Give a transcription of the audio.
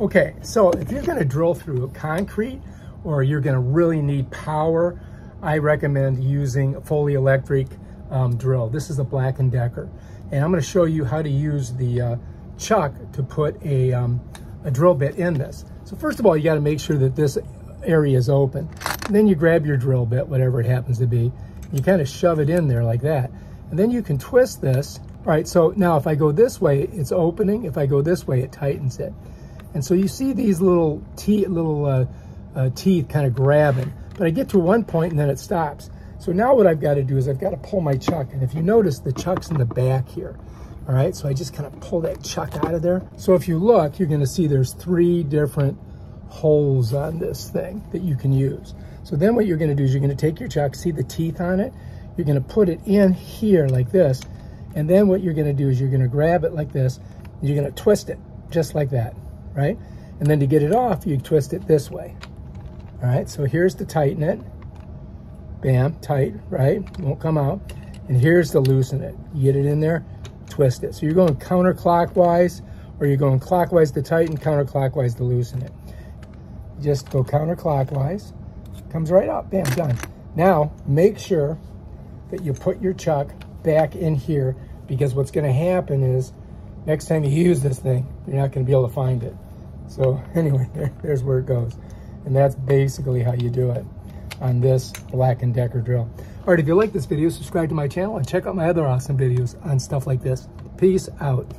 Okay, so if you're gonna drill through concrete or you're gonna really need power, I recommend using a fully electric drill. This is a Black & Decker. And I'm gonna show you how to use the chuck to put a drill bit in this. So first of all, you gotta make sure that this area is open. And then you grab your drill bit, whatever it happens to be, you kind of shove it in there like that. And then you can twist this. All right, so now if I go this way, it's opening. If I go this way, it tightens it. And so you see these little teeth kind of grabbing, but I get to one point and then it stops. So now what I've got to do is I've got to pull my chuck. And if you notice, the chuck's in the back here. All right, so I just kind of pull that chuck out of there. So if you look, you're going to see there's 3 different holes on this thing that you can use. So then what you're going to do is you're going to take your chuck, see the teeth on it? You're going to put it in here like this. And then what you're going to do is you're going to grab it like this. And you're going to twist it just like that. Right? And then to get it off, you twist it this way. All right, so here's to tighten it. Bam, tight, right? Won't come out. And here's to loosen it. You get it in there, twist it. So you're going counterclockwise, or you're going clockwise to tighten, counterclockwise to loosen it. Just go counterclockwise. Comes right up, bam, done. Now, make sure that you put your chuck back in here, because what's gonna happen is, next time you use this thing, you're not gonna be able to find it. So anyway, there's where it goes. And that's basically how you do it on this Black & Decker drill. All right, if you like this video, subscribe to my channel and check out my other awesome videos on stuff like this. Peace out.